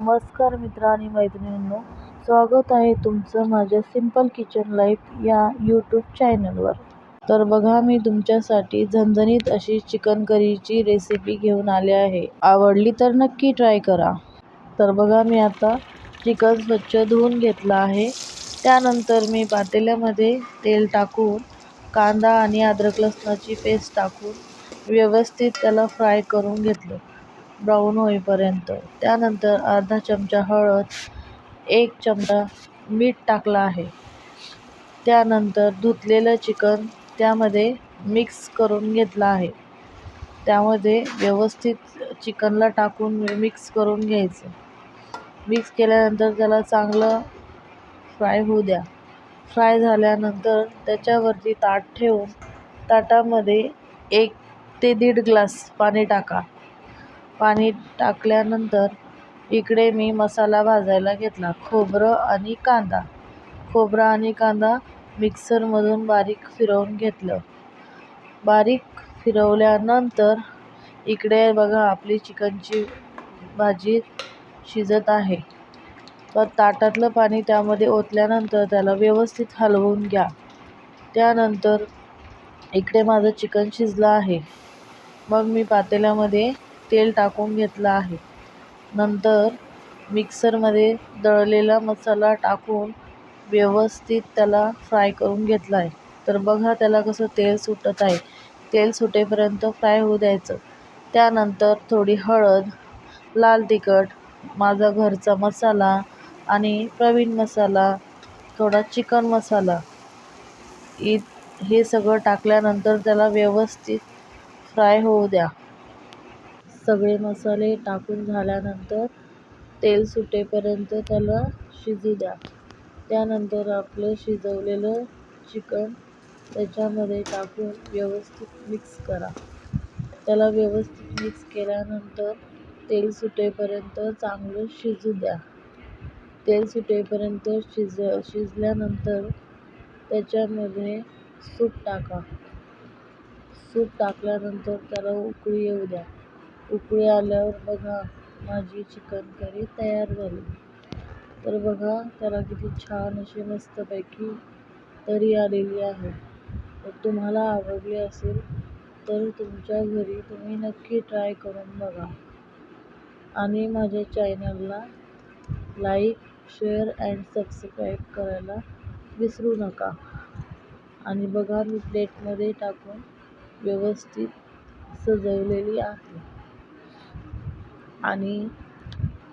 नमस्कार मित्र आणि मैत्रिणींनो, स्वागत आहे तुमचं माझ्या सिंपल किचन लाईफ या यूट्यूब चॅनलवर. तर बघा, मी तुमच्यासाठी झणझणीत अशी चिकन करीची रेसिपी घेऊन आले आहे. आवडली तर नक्की ट्राय करा. तर बघा, मी आता चिकन स्वच्छ धुवून घेतलं आहे. त्यानंतर मी पातेल्यामध्ये तेल टाकून कांदा आणि अद्रक लसणाची पेस्ट टाकून व्यवस्थित त्याला फ्राय करून घेतलं, ब्राऊन होईपर्यंत. त्यानंतर अर्धा चमचा हळद, 1 चमचा मीठ टाकलं आहे. त्यानंतर धुतलेलं चिकन त्यामध्ये मिक्स करून घेतलं आहे. त्यामध्ये व्यवस्थित चिकनला टाकून मिक्स करून घ्यायचं. मिक्स केल्यानंतर त्याला चांगलं फ्राय होऊ द्या. फ्राय झाल्यानंतर त्याच्यावरती ताट ठेवून ताटामध्ये 1 ते 1.5 ग्लास पाणी टाका. पाणी टाकल्यानंतर इकडे मी मसाला भाजायला घेतला. खोबरं आणि कांदा मिक्सरमधून बारीक फिरवून घेतलं. बारीक फिरवल्यानंतर इकडे बघा, आपली चिकनची भाजी शिजत आहे. तर ताटातलं पाणी त्यामध्ये ओतल्यानंतर त्याला व्यवस्थित हलवून घ्या. त्यानंतर इकडे माझं चिकन शिजलं आहे. मग मी पातेल्यामध्ये तेल टाकून घेतलं आहे. नंतर मिक्सरमध्ये दळलेला मसाला टाकून व्यवस्थित त्याला फ्राय करून घेतला आहे. तर बघा, त्याला कसं तेल सुटत आहे. तेल सुटेपर्यंत फ्राय होऊ द्यायचं. त्यानंतर थोडी हळद, लाल तिखट, माझा घरचा मसाला आणि प्रवीण मसाला, थोडा चिकन मसाला हे सगळं टाकल्यानंतर त्याला व्यवस्थित फ्राय होऊ द्या. सगळे मसाले टाकून झाल्यानंतर तेल सुटेपर्यंत त्याला शिजू द्या. त्यानंतर आपलं शिजवलेलं चिकन त्याच्यामध्ये टाकून व्यवस्थित मिक्स करा. त्याला व्यवस्थित मिक्स केल्यानंतर तेल सुटेपर्यंत चांगलं शिजू द्या. तेल सुटेपर्यंत शिजल्यानंतर त्याच्यामध्ये सूप टाका. सूप टाकल्यानंतर त्याला उकळी येऊ द्या. उकळी आल्यावर बघा, माझी चिकन करी तयार झाली. तर बघा, त्याला किती छान अशी मस्तपैकी तरी आलेली आहे. तर तुम्हाला आवडली असेल तर तुमच्या घरी तुम्ही नक्की ट्राय करून बघा. आणि माझ्या चॅनलला लाईक, शेअर अँड सबस्क्राईब करायला विसरू नका. आणि बघा, मी प्लेटमध्ये टाकून व्यवस्थित सजवलेली आहे. आणि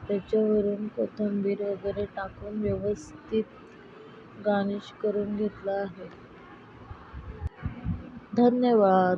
त्याच्यावरून कोथिंबीर वगैरे टाकून व्यवस्थित गार्निश करून घेतलं आहे. धन्यवाद.